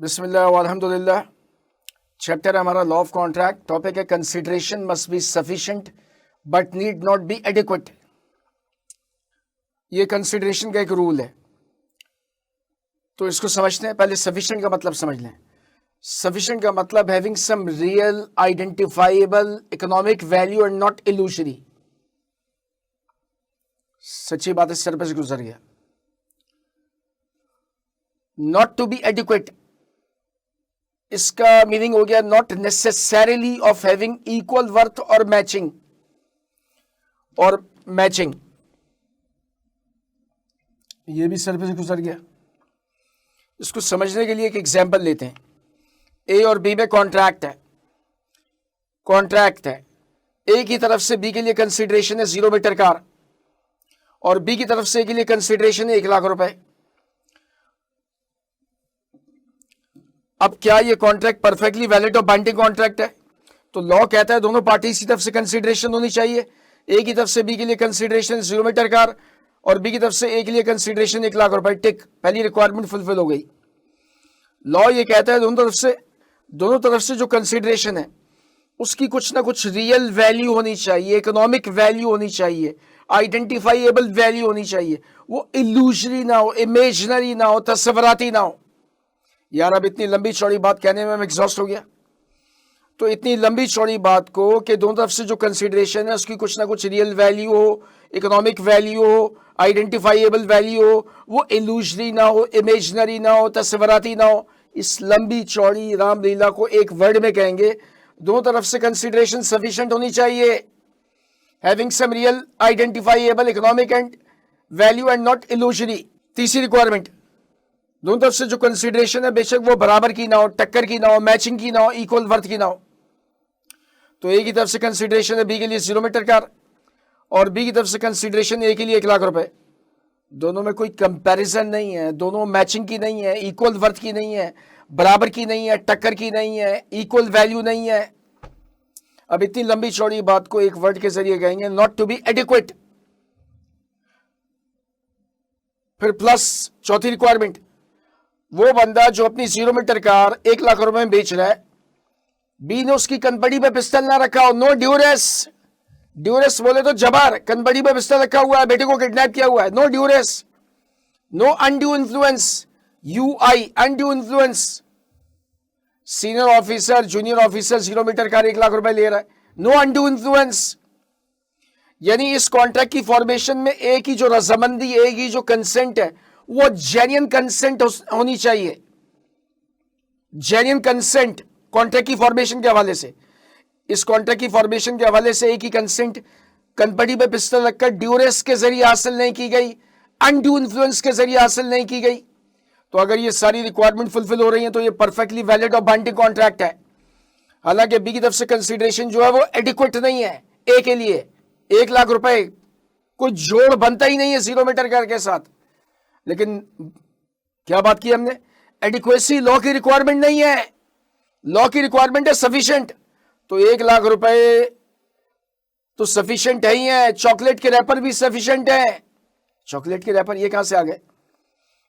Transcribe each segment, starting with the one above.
बिस्मिल्लाह अल्हम्दुलिल्लाह। चैप्टर हमारा law of contract. Topic है consideration must be sufficient but need not be adequate. ये consideration का एक रूल है, तो इसको समझते हैं। पहले सफिशिएंट का मतलब समझ लें। सफिशिएंट का मतलब having some real identifiable economic value and not illusory. सच्ची बात है, सर पे से गुजर गया। नॉट टू बी एडिक्वेट, इसका मीनिंग हो गया not necessarily of having equal worth और मैचिंग। ये भी सर पे से गुजर गया। इसको समझने के लिए एक एग्जांपल लेते हैं। ए और बी में कॉन्ट्रैक्ट है। ए की तरफ से बी के लिए कंसिडरेशन है 0 मीटर कार, और बी की तरफ से ए के लिए कंसिडरेशन है 1 लाख रुपए। अब क्या ये कॉन्ट्रैक्ट परफेक्टली वैलिड और बाइंडिंग कॉन्ट्रैक्ट है? तो लॉ कहता है दोनों पार्टी की तरफ से कंसिडरेशन होनी चाहिए। ए की तरफ से बी के लिए कंसिडरेशन 0 मीटर कार, और बी की तरफ से ए के लिए कंसिडरेशन 1 लाख रुपए। टिक, पहली रिक्वायरमेंट फुलफिल हो गई। लॉ ये कहता है दोनों तरफ से जो कंसिडरेशन है उसकी कुछ ना कुछ रियल वैल्यू होनी चाहिए, इकोनॉमिक वैल्यू होनी चाहिए, आइडेंटिफाइएबल वैल्यू होनी चाहिए। वो इल्यूजरी ना हो, इमेजिनरी ना हो, तस्वराती ना हो। यार अब इतनी लंबी चौड़ी बात कहने में मैं एग्जॉस्ट हो गया। तो इतनी लंबी चौड़ी बात को कि दोनों तरफ से जो कंसिडरेशन है उसकी कुछ ना कुछ रियल वैल्यू हो, इकोनॉमिक वैल्यू हो, आइडेंटिफाइएबल वैल्यू हो, वो इल्यूजरी ना हो, इमेजिनरी ना हो, तस्वराती ना हो। इस लंबी चौड़ी रामलीला को एक वर्ड में कहेंगे, दोनों तरफ से कंसिडरेशन सफिशिएंट होनी चाहिए, having some real identifiable economic and value and not illusory. तीसरी रिक्वायरमेंट, दोनों तरफ से जो कंसिडरेशन है बेशक वो बराबर की ना हो, टक्कर की ना हो, मैचिंग की ना हो, इक्वल वर्थ की ना हो। तो ए की तरफ से कंसिडरेशन है बी के लिए 0 मीटर कार, और बी की तरफ से कंसिडरेशन ए के लिए 1 लाख रुपए। दोनों में कोई कंपैरिजन नहीं है, दोनों मैचिंग की नहीं है, इक्वल वर्थ की नहीं है, बराबर की नहीं है, टक्कर की नहीं है, इक्वल वैल्यू नहीं है। अब इतनी लंबी चौड़ी बात को एक वर्ड के जरिए कहेंगे, नॉट टू बी एडिक्वेट। फिर प्लस चौथी रिक्वायरमेंट, वो बंदा जो अपनी 0 मीटर कार 1 लाख रुपए में बेच रहा है, बी ने उसकी कनपड़ी पे पिस्टल ना रखा हो। नो ड्यूरेस, ड्यूरेस बोले तो जबार, कनपड़ी पे पिस्टल रखा हुआ है, बेटे को किडनैप किया हुआ है। No duress, no undue influence, UI undue influence. Senior officer junior officer 0 meter car 1 lakh रुपए ले रहा है, नो अनड्यू इन्फ्लुएंस। यानी इस कॉन्ट्रैक्ट की फॉर्मेशन में ए की जो रजामंदी, ए की जो कंसेंट है वो जेन्युइन कंसेंट होनी चाहिए। जेन्युइन कंसेंट कॉन्ट्रैक्ट की फॉर्मेशन के हवाले से, इस कॉन्ट्रैक्ट की फॉर्मेशन के हवाले से एक ही कंसेंट कनपड़ी पे पिस्टल रखकर ड्यूरेस के जरिए हासिल नहीं की गई, अनड्यू इन्फ्लुएंस के जरिए हासिल नहीं की गई। तो अगर ये सारी रिक्वायरमेंट फुलफिल हो रही है तो ये परफेक्टली वैलिड और बाइंडिंग कॉन्ट्रैक्ट है। हालांकि बी की तरफ से कंसिडरेशन जो है वो एडिक्वेट नहीं है ए के लिए। 1 लाख रुपए कोई जोड़ बनता ही नहीं है 0 मीटर कार के साथ। लेकिन क्या बात की हमने, एडिक्वेसी लॉ की रिक्वायरमेंट नहीं है, लॉ की रिक्वायरमेंट है सफिशिएंट। तो 1 लाख रुपए तो सफिशिएंट है ही है। चॉकलेट के रैपर भी सफिशिएंट है। चॉकलेट के रैपर ये कहां से आ गए?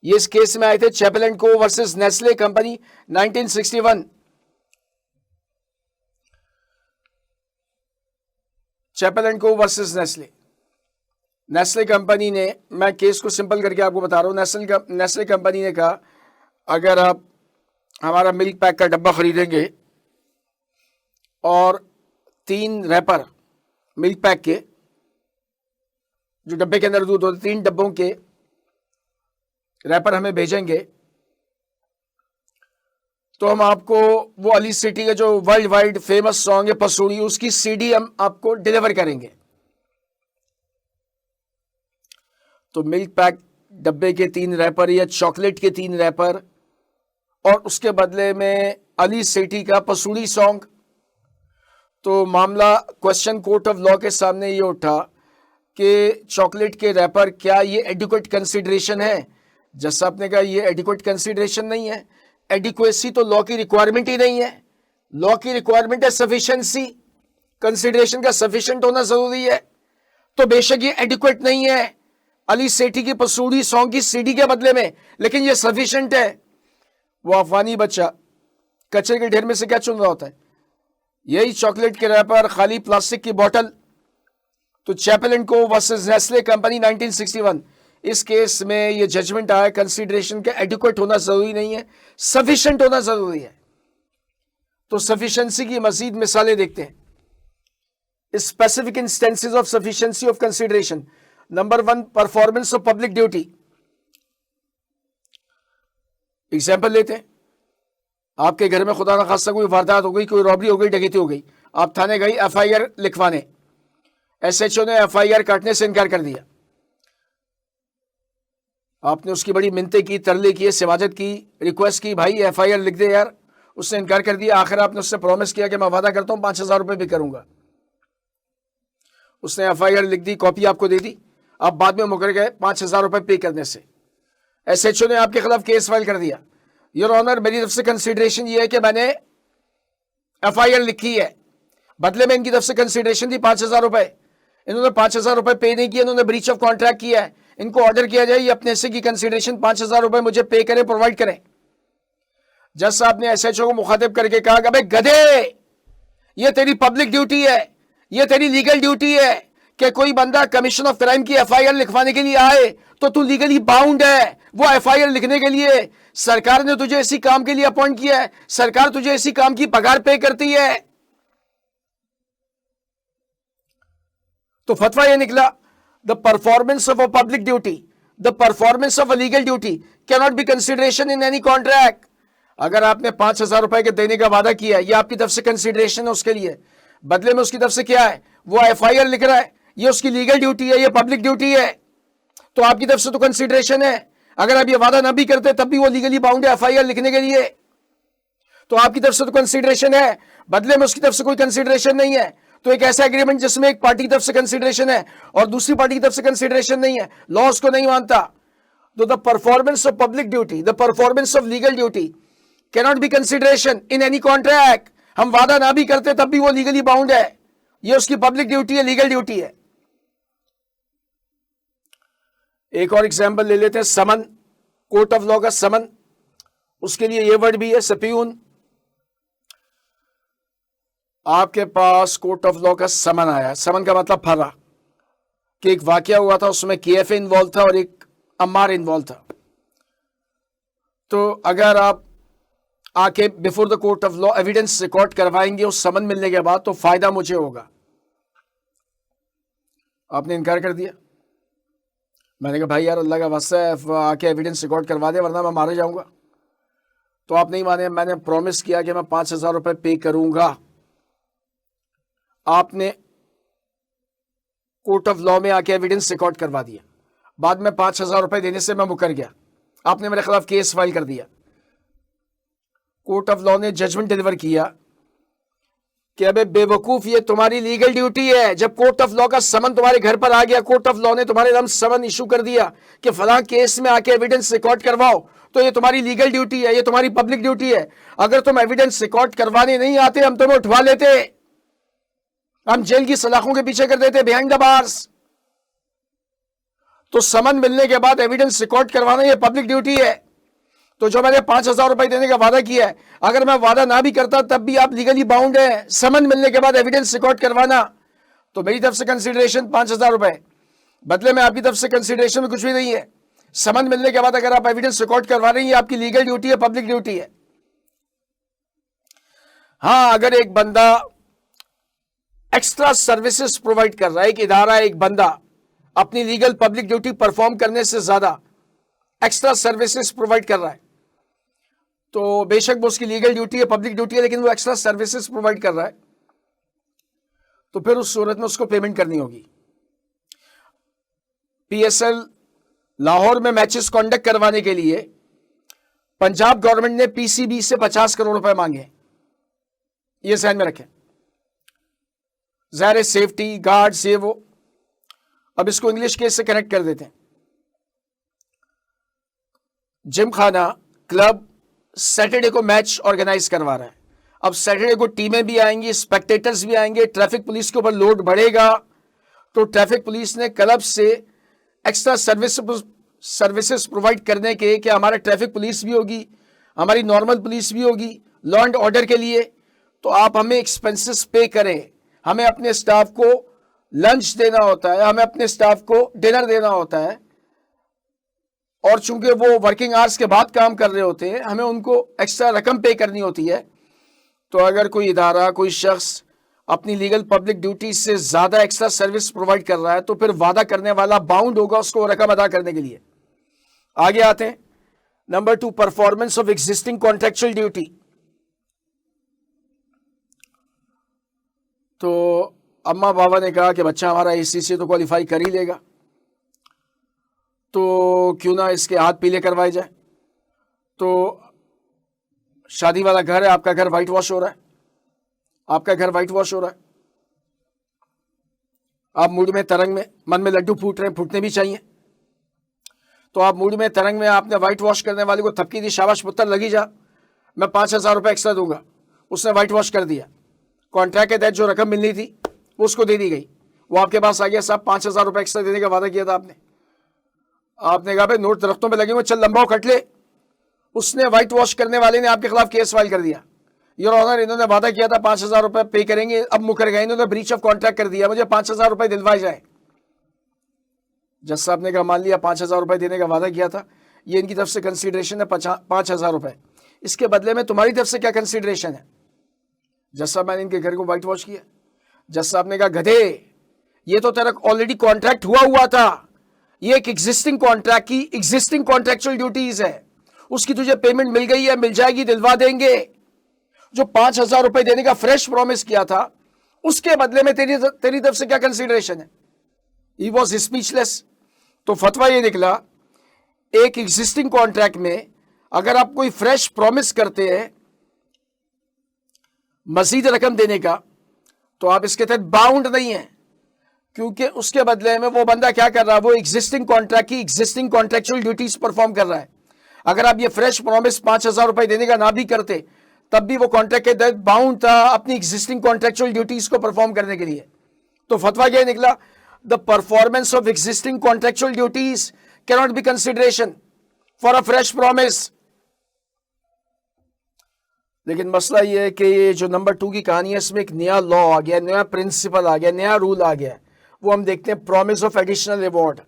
ये इस केस में आए थे Chappell and co versus Nestle company 1961। Chappell and co versus Nestle company ने, मैं केस को सिंपल करके आपको बता रहा हूं। नेस्ले कंपनी ने कहा अगर आप हमारा मिल्क पैक का डब्बा खरीदेंगे और 3 रैपर मिल्क पैक के, जो डब्बे के अंदर दूध होते 3 डब्बों के रैपर हमें भेजेंगे, तो हम आपको वो अली सिटी का जो वर्ल्ड वाइड फेमस सॉन्ग है पसूड़ी, उसकी CD हम आपको डिलीवर करेंगे। तो मिल्क पैक डब्बे के 3 रैपर या चॉकलेट के 3 रैपर, और उसके बदले में अली सेठी का पसूड़ी सॉन्ग। तो मामला क्वेश्चन कोर्ट ऑफ लॉ के सामने ये उठा कि चॉकलेट के रैपर क्या ये एडिक्वेट कंसिडरेशन है? जज साहब ने कहा ये एडिक्वेट कंसिडरेशन नहीं है। एडिक्वेसी तो लॉ की रिक्वायरमेंट ही नहीं है। लॉ की रिक्वायरमेंट है सफिशिएंसी, कंसिडरेशन का सफिशिएंट होना जरूरी है। तो बेशक ये एडिक्वेट नहीं है अली सेठी की पसूड़ी सॉन्ग की CD के बदले में, लेकिन ये सफिशिएंट है। वो अफगानी बच्चा कचरे के ढेर में से क्या चुन रहा होता है? यही चॉकलेट के रैपर, खाली प्लास्टिक की बोतल। तो chapel and co versus Nestle company 1961, इस केस में ये जजमेंट आया कंसीडरेशन का एडिक्वेट होना जरूरी नहीं है, सफिशिएंट होना जरूरी है। तो सफिशिएंसी की मजीद मिसालें देखते हैं। Specific instances of sufficiency of consideration. Number 1, performance of public duty. Example लेते हैं। आपके घर में खुदा ना खास्ता कोई वारदात हो गई, कोई रॉबरी हो गई, डकैती हो गई, आप थाने गई FIR लिखवाने, SHO ने FIR काटने से इनकार कर दिया। आपने उसकी बड़ी मिन्नतें की, तरले किए, सिमाजत की, रिक्वेस्ट की, भाई FIR लिख दे यार, उसने इनकार कर दिया। आखिर आपने उससे प्रॉमिस किया कि मैं वादा करता हूं 5,000 रुपए भी करूंगा। उसने FIR लिख दी, कॉपी आपको दे दी, आप बाद में मुकर गए 5,000 रुपए पे करने से। SHO ने आपके खिलाफ केस फाइल कर दिया। योर ऑनर, मेरी तरफ से कंसीडरेशन ये है कि मैंने FIR लिखी है, बदले में इनकी तरफ से कंसीडरेशन थी 5,000 रुपए, इन्होंने 5,000 रुपए पे नहीं किया, इन्होंने ब्रीच ऑफ कॉन्ट्रैक्ट किया है, इनको ऑर्डर किया जाए ये अपने हिस्से की कंसीडरेशन 5,000 रुपए मुझे पे करें, प्रोवाइड करें। जज साहब ने SHO को मुखातिब करके कहा कि भाई गधे, ये तेरी पब्लिक ड्यूटी है, ये तेरी लीगल ड्यूटी है कि कोई बंदा कमीशन ऑफ क्राइम की FIR लिखवाने के लिए आए तो तू लीगली बाउंड है वो FIR लिखने के लिए। सरकार ने तुझे इसी काम के लिए अपॉइंट किया है, सरकार तुझे इसी काम की पगार पे करती है। तो फतवा यह निकला, the performance of a public duty, the performance of a legal duty can not be consideration in any contract. अगर आपने 5,000 रुपए के देने का वादा किया है, यह आपकी तरफ से कंसिडरेशन है उसके लिए, बदले में उसकी तरफ से क्या है, वो FIR लिख रहा है, ये उसकी लीगल ड्यूटी है, ये पब्लिक ड्यूटी है, तो आपकी तरफ से तो कंसिडरेशन है। अगर आप ये वादा ना भी करते तब भी वो लीगली बाउंड है FIR लिखने के लिए, तो आपकी तरफ से तो कंसिडरेशन है, बदले में उसकी तरफ से कोई कंसिडरेशन नहीं है। तो एक ऐसा एग्रीमेंट जिसमें एक पार्टी की तरफ से कंसिडरेशन है और दूसरी पार्टी की तरफ से कंसिडरेशन नहीं है, लॉ उसको नहीं मानता। तो the performance of public duty, the performance of legal duty can not be consideration in any contract. हम वादा ना भी करते तब भी वो लीगली बाउंड है, ये उसकी पब्लिक ड्यूटी है, लीगल ड्यूटी है। एक और एग्जांपल ले लेते हैं, समन, कोर्ट ऑफ लॉ का समन, उसके लिए ये वर्ड भी है सप्यून। आपके पास कोर्ट ऑफ लॉ का समन आया, समन का मतलब फरा, कि एक वाकया हुआ था, उसमें KFA इन्वॉल्व था और एक अम्मार इन्वॉल्व था। तो अगर आप आके before the court of law evidence record करवाएंगे उस समन मिलने के बाद, तो फायदा मुझे होगा। आपने इनकार कर दिया। मैंने कहा भाई यार अल्लाह का वास्ता है, आके एविडेंस रिकॉर्ड करवा दे वरना मैं मारा जाऊंगा। तो आप नहीं माने, मैंने प्रॉमिस किया कि मैं 5,000 रुपए पे करूंगा। आपने कोर्ट ऑफ लॉ में आके एविडेंस रिकॉर्ड करवा दिया, बाद में 5,000 रुपए देने से मैं मुकर गया, आपने मेरे खिलाफ केस फाइल कर दिया। कोर्ट ऑफ लॉ ने जजमेंट डिलीवर किया कि अबे बेवकूफ, ये तुम्हारी लीगल ड्यूटी है। जब कोर्ट ऑफ लॉ का समन तुम्हारे घर पर आ गया, कोर्ट ऑफ लॉ ने तुम्हारे नाम समन इशू कर दिया कि फलां केस में आके एविडेंस रिकॉर्ड करवाओ, तो ये तुम्हारी लीगल ड्यूटी है, ये तुम्हारी पब्लिक ड्यूटी है। अगर तुम एविडेंस रिकॉर्ड करवाने नहीं आते, हम तुम्हें उठवा लेते, हम जेल की सलाखों के पीछे कर देते, बिहाइंड द बार्स। तो समन मिलने के बाद एविडेंस रिकॉर्ड करवाना ये पब्लिक ड्यूटी है। तो जो मैंने 5,000 रुपए देने का वादा किया है, अगर मैं वादा ना भी करता तब भी आप लीगली बाउंड है समन मिलने के बाद एविडेंस रिकॉर्ड करवाना। तो मेरी तरफ से कंसिडरेशन 5,000 रुपए, बदले में आपकी तरफ से कंसिडरेशन में कुछ भी नहीं है। समन मिलने के बाद अगर आप एविडेंस रिकॉर्ड करवा रही हैं, आपकी लीगल ड्यूटी है, पब्लिक ड्यूटी है। हाँ, अगर एक बंदा एक्स्ट्रा सर्विसेज प्रोवाइड कर रहा है, एक इदारा, एक बंदा अपनी लीगल पब्लिक ड्यूटी परफॉर्म करने से ज्यादा एक्स्ट्रा सर्विसेज प्रोवाइड कर रहा है, तो बेशक वो उसकी लीगल ड्यूटी है, पब्लिक ड्यूटी है, लेकिन वो एक्स्ट्रा सर्विसेज प्रोवाइड कर रहा है, तो फिर उस सूरत में उसको पेमेंट करनी होगी। PSL लाहौर में मैचेस कंडक्ट करवाने के लिए पंजाब गवर्नमेंट ने PCB से 50 करोड़ रुपए मांगे, ये ध्यान में रखें। ज़ाहिर है सेफ्टी गार्ड्स ये वो। अब इसको इंग्लिश केस से कनेक्ट कर देते हैं। जिम खाना क्लब सैटरडे को मैच ऑर्गेनाइज करवा रहा है। अब सैटरडे को टीमें भी आएंगी, स्पेक्टेटर्स भी आएंगे, ट्रैफिक पुलिस के ऊपर लोड बढ़ेगा, तो ट्रैफिक पुलिस ने क्लब से एक्स्ट्रा सर्विसेज प्रोवाइड करने के कि हमारा ट्रैफिक पुलिस भी होगी, हमारी नॉर्मल पुलिस भी होगी लॉ एंड ऑर्डर के लिए, तो आप हमें एक्सपेंसेस पे करें, हमें अपने स्टाफ को लंच देना होता है, हमें अपने स्टाफ को डिनर देना होता है, और चूंकि वो वर्किंग आवर्स के बाद काम कर रहे होते हैं, हमें उनको एक्स्ट्रा रकम पे करनी होती है। तो अगर कोई इदारा, कोई शख्स अपनी लीगल पब्लिक ड्यूटी से ज्यादा एक्स्ट्रा सर्विस प्रोवाइड कर रहा है, तो फिर वादा करने वाला बाउंड होगा उसको रकम अदा करने के लिए। आगे आते हैं, number 2, performance of existing contractual duty. तो अम्मा बाबा ने कहा कि बच्चा हमारा ACCA तो क्वालिफाई कर ही लेगा, तो क्यों ना इसके हाथ पीले करवाए जाए। तो शादी वाला घर है, आपका घर वाइट वॉश हो रहा है, आपका घर वाइट वॉश हो रहा है, आप मूड में तरंग में, मन में लड्डू फूट रहे हैं, फूटने भी चाहिए। तो आप मूड में तरंग में आपने वाइट वॉश करने वाले को थपकी दी, शाबाश पुत्र लगी जा, मैं 5,000 रुपये एक्स्ट्रा दूंगा। उसने वाइट वॉश कर दिया, कॉन्ट्रैक्ट के तहत जो रकम मिलनी थी वो उसको दे दी गई। वो आपके पास आ गया, साहब 5,000 रुपये एक्स्ट्रा देने का वादा किया था आपने। आपने कहा भाई नोट दरख्तों पे लगे हुए, चल लंबाओ कट ले। उसने वाइट वॉश करने वाले ने आपके खिलाफ केस फाइल कर दिया, योर ऑनर इन्होंने वादा किया था 5,000 रुपये पे करेंगे, अब मुकर गए, इन्होंने ब्रीच ऑफ कॉन्ट्रैक्ट कर दिया, मुझे 5,000 रुपये दिलवाए जाए। जज साहब ने कहा मान लिया 5,000 रुपये देने का वादा किया था, ये इनकी तरफ से कंसीडरेशन है 5,000 रुपये, इसके बदले में तुम्हारी तरफ से क्या कंसीडरेशन है। जज साहब मैंने इनके घर को वाइट वॉश किया। जज साहब ने कहा गधे, ये तो तेरा ऑलरेडी कॉन्ट्रैक्ट हुआ था, ये एक एग्जिस्टिंग कॉन्ट्रैक्ट की एग्जिस्टिंग कॉन्ट्रैक्चुअल ड्यूटीज है, उसकी तुझे पेमेंट मिल गई है, मिल जाएगी, दिलवा देंगे। जो 5,000 रुपए देने का फ्रेश प्रॉमिस किया था, उसके बदले में तेरी तरफ से क्या कंसीडरेशन है। He was speechless. तो फतवा ये निकला, एक एग्जिस्टिंग कॉन्ट्रैक्ट में अगर आप कोई फ्रेश प्रॉमिस करते हैं मजीद रकम देने का, तो आप इसके तहत बाउंड नहीं है, क्योंकि उसके बदले में वो बंदा क्या कर रहा है, वो एग्जिस्टिंग कॉन्ट्रैक्ट की एग्जिस्टिंग कॉन्ट्रैक्चुअल ड्यूटीज परफॉर्म कर रहा है। अगर आप ये फ्रेश प्रॉमिस 5,000 रुपए देने का ना भी करते, तब भी वो कॉन्ट्रैक्ट के तहत बाउंड था अपनी एग्जिस्टिंग कॉन्ट्रैक्चुअल ड्यूटीज को परफॉर्म करने के लिए। तो फतवा क्या निकला, the performance of existing contractual duties can not be consideration for a fresh promise. लेकिन मसला ये है कि ये जो नंबर 2 की कहानी है, इसमें एक नया लॉ आ गया, नया प्रिंसिपल आ गया, नया रूल आ गया। वो हम देखते हैं, promise of additional reward.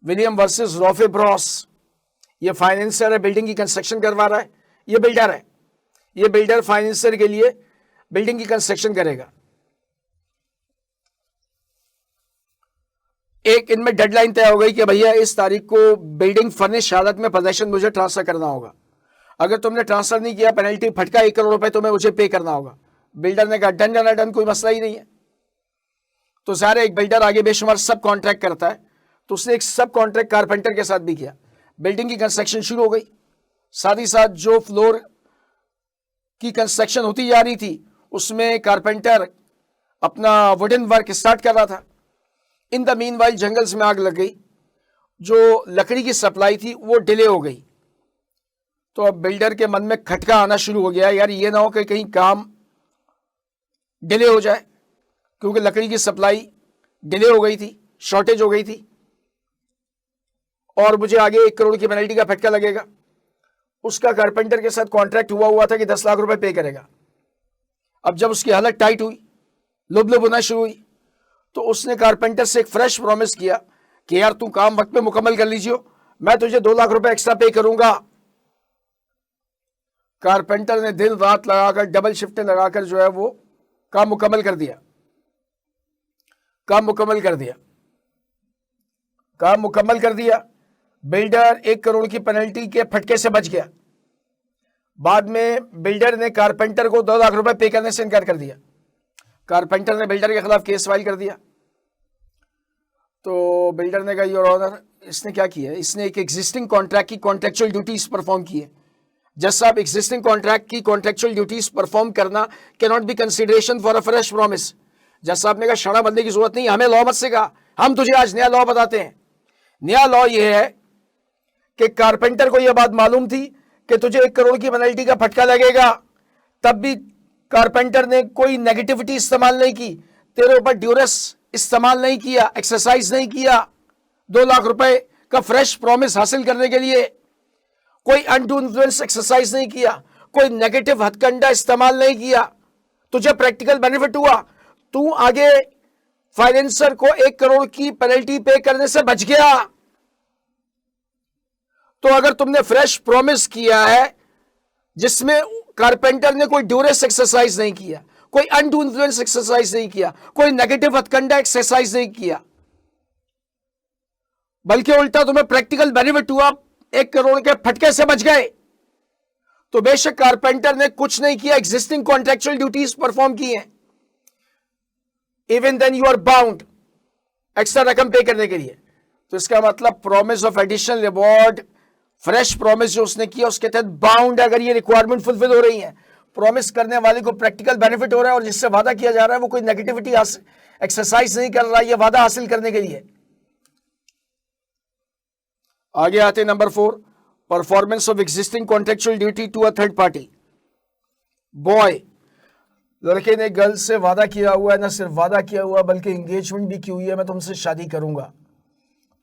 William versus Roffey bros. ये फाइनेंसर है, बिल्डिंग की कंस्ट्रक्शन करवा रहा है, ये बिल्डर है, ये बिल्डर फाइनेंसर के लिए बिल्डिंग की कंस्ट्रक्शन करेगा। एक इनमें डेडलाइन तय हो गई कि भैया इस तारीख को बिल्डिंग फर्निश हालत में पोजेशन मुझे ट्रांसफर करना होगा, अगर तुमने ट्रांसफर नहीं किया पेनल्टी फटका 1 करोड़ रुपए तुम्हें मुझे पे करना होगा। बिल्डर ने कहा डन डन डन, कोई मसला ही नहीं है। तो सारे एक बिल्डर आगे बेशुमार सब कॉन्ट्रैक्ट करता है, तो उसने एक सब कॉन्ट्रैक्ट कारपेंटर के साथ भी किया। बिल्डिंग की कंस्ट्रक्शन शुरू हो गई, साथ ही साथ जो फ्लोर की कंस्ट्रक्शन होती जा रही थी उसमें कारपेंटर अपना वुडन वर्क स्टार्ट कर रहा था। इन द मीनवाइल जंगल्स में आग लग गई, जो लकड़ी की सप्लाई थी वो डिले हो गई। तो अब बिल्डर के मन में खटका आना शुरू हो गया, यार ये ना हो कि कहीं काम डिले हो जाए, क्योंकि लकड़ी की सप्लाई डिले हो गई थी, शॉर्टेज हो गई थी, और मुझे आगे 1 करोड़ की पेनल्टी का फटका लगेगा। उसका कारपेंटर के साथ कॉन्ट्रैक्ट हुआ था कि 10 लाख रुपए पे करेगा। अब जब उसकी हालत टाइट हुई, लुब होना शुरू हुई, तो उसने कारपेंटर से एक फ्रेश प्रॉमिस किया कि यार तू काम वक्त पे मुकम्मल कर लीजिए, मैं तुझे 2 लाख रुपए एक्स्ट्रा पे करूंगा। कारपेंटर ने दिन रात लगाकर डबल शिफ्टें लगाकर जो है वो काम मुकम्मल कर दिया, काम मुकम्मल कर दिया, काम मुकम्मल कर दिया। बिल्डर 1 करोड़ की पेनल्टी के फटके से बच गया। बाद में बिल्डर ने कारपेंटर को 2 लाख रुपए पे करने से इनकार कर दिया। कारपेंटर ने बिल्डर के खिलाफ केस फाइल कर दिया। तो बिल्डर ने कहा योर ऑनर, इसने क्या किया, इसने एक एग्जिस्टिंग कॉन्ट्रैक्ट की कॉन्ट्रेक्चुअल ड्यूटीज परफॉर्म की है। जज साहब, एग्जिस्टिंग कॉन्ट्रैक्ट की कॉन्ट्रेक्चुअल ड्यूटीज परफॉर्म करना can not be consideration for a fresh promise. जज साहब ने कहा शड़ा बनने की जरूरत नहीं, हमें लॉ मत सिखा, हम तुझे आज नया लॉ बताते हैं। नया लॉ यह है कि कारपेंटर को यह बात मालूम थी कि तुझे 1 करोड़ की पेनल्टी का फटका लगेगा, तब भी कारपेंटर ने कोई नेगेटिविटी इस्तेमाल नहीं की, तेरे ऊपर ड्यूरेस इस्तेमाल नहीं किया, एक्सरसाइज नहीं किया। 2 लाख रुपए का फ्रेश प्रॉमिस हासिल करने के लिए कोई अनडू इन्फ्लुएंस एक्सरसाइज नहीं किया, कोई नेगेटिव हथकंडा इस्तेमाल नहीं किया, तुझे प्रैक्टिकल बेनिफिट हुआ, तू आगे फाइनेंसर को 1 करोड़ की पेनल्टी पे करने से बच गया। तो अगर तुमने फ्रेश प्रॉमिस किया है जिसमें कारपेंटर ने कोई ड्यूरेस एक्सरसाइज नहीं किया, कोई अनडू इन्फ्लुएंस एक्सरसाइज नहीं किया, कोई नेगेटिव हथकंडा एक्सरसाइज नहीं किया, बल्कि उल्टा तुम्हें प्रैक्टिकल बेनिफिट हुआ, 1 करोड़ के फटके से बच गए, तो बेशक कारपेंटर ने कुछ नहीं किया, एग्जिस्टिंग कॉन्ट्रेक्चुअल ड्यूटीज परफॉर्म की हैं, even then you are bound extra रकम पे करने के लिए। तो इसका मतलब promise of additional reward, fresh promise जो उसने किया उसके तहत बाउंड है, अगर ये रिक्वायरमेंट फुलफिल हो रही है, प्रॉमिस करने वाले को प्रैक्टिकल बेनिफिट हो रहा है और जिससे वादा किया जा रहा है वो कोई नेगेटिविटी एक्सरसाइज नहीं कर रहा है, ये वादा हासिल करने के लिए। आगे आते number 4, performance of existing contractual duty to a third party. Boy, लड़के ने गर्ल से वादा किया हुआ है, ना सिर्फ वादा किया हुआ बल्कि एंगेजमेंट भी की हुई है, मैं तुमसे शादी करूंगा।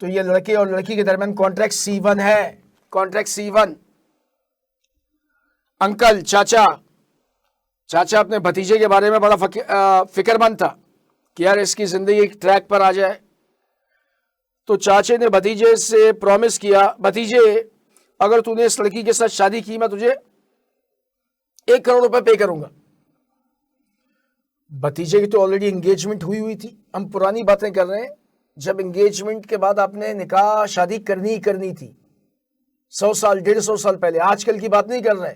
तो ये लड़के और लड़की के दरमियान कॉन्ट्रैक्ट C1 है, कॉन्ट्रैक्ट C1। अंकल, चाचा अपने भतीजे के बारे में बड़ा फिक्रमंद था कि यार इसकी जिंदगी एक ट्रैक पर आ जाए। तो चाचे ने भतीजे से प्रॉमिस किया, भतीजे अगर तूने इस लड़की के साथ शादी की मैं तुझे 1 करोड़ रुपए पे करूंगा। भतीजे की तो ऑलरेडी एंगेजमेंट हुई थी, हम पुरानी बातें कर रहे हैं, जब एंगेजमेंट के बाद आपने निकाह शादी करनी ही करनी थी, 100 साल 150 साल पहले, आजकल की बात नहीं कर रहे,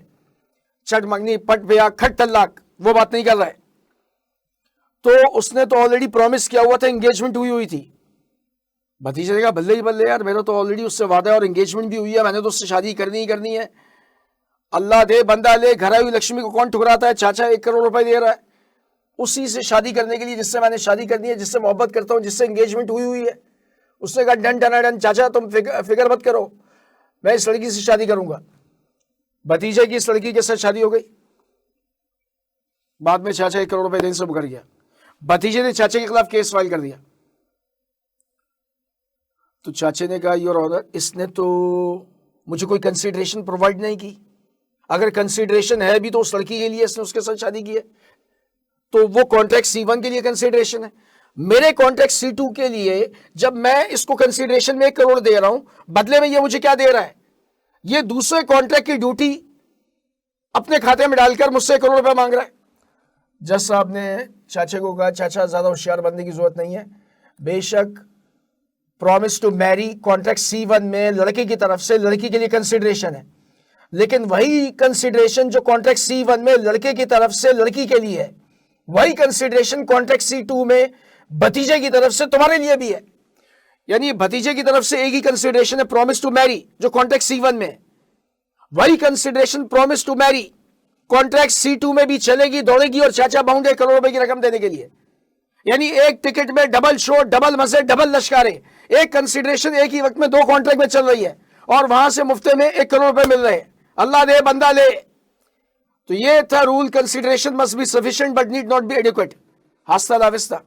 चट मंगनी पट ब्याह खट तलाक, वो बात नहीं कर रहे। तो उसने तो ऑलरेडी प्रॉमिस किया हुआ था, एंगेजमेंट हुई थी। भतीजे ने कहा बल्ले ही बल्ले यार, मेरा तो ऑलरेडी उससे वादा है और एंगेजमेंट भी हुई है, मैंने तो उससे शादी करनी ही करनी है। अल्लाह दे बंदा ले, घर आई लक्ष्मी को कौन ठुकराता है, चाचा 1 करोड़ रुपए दे रहा है उसी से शादी करने के लिए जिससे मैंने शादी करनी है, जिससे मोहब्बत करता हूं, जिससे एंगेजमेंट हुई है। उसने कहा डन डन डन चाचा, तुम फिक्र मत करो, मैं इस लड़की से शादी करूंगा। भतीजे की इस लड़की के साथ शादी हो गई। बाद में चाचा 1 करोड़ रुपए देने से मुकर गया। भतीजे ने चाचे के खिलाफ केस फाइल कर दिया। तो चाचे ने कहा योर ऑनर, इसने तो मुझे कोई कंसीडरेशन प्रोवाइड नहीं की, अगर कंसीडरेशन है भी तो उस लड़की के लिए इसने उसके साथ शादी की है, तो वो कॉन्ट्रैक्ट C1 के लिए कंसीडरेशन है। मेरे कॉन्ट्रैक्ट C2 के लिए जब मैं इसको कंसीडरेशन में 1 करोड़ दे रहा हूं, बदले में ये मुझे क्या दे रहा है, ये दूसरे कॉन्ट्रैक्ट की ड्यूटी अपने खाते में डालकर मुझसे 1 करोड़ रुपए मांग रहा है। जज साहब ने चाचे को कहा चाचा ज्यादा होशियार बनने की जरूरत नहीं है, बेशक promise to marry contract C1 में लड़के की तरफ से लड़की के लिए कंसीडरेशन है, लेकिन वही कंसीडरेशन जो कॉन्ट्रैक्ट C1 में लड़के की तरफ से लड़की के लिए है, वही कंसीडरेशन कॉन्ट्रैक्ट C2 में भतीजे की तरफ से तुम्हारे लिए भी है। यानी भतीजे की तरफ से एक ही कंसीडरेशन है प्रॉमिस टू मैरी जो कॉन्ट्रैक्ट C1 में, वही consideration promise to marry contract C2 में भी चलेगी, दौड़ेगी और चाचा बाउंड 1 करोड़ रुपए की रकम देने के लिए। यानी एक टिकट में डबल शो, डबल मजे, डबल लश्कारे, एक कंसीडरेशन एक ही वक्त में 2 कॉन्ट्रैक्ट में चल रही है और वहां से मुफ्ते में 1 करोड़ रुपए मिल रहे हैं। अल्लाह दे बंदा ले। तो ये था rule, consideration must be sufficient but need not be adequate. हस्ता लाविस्ता।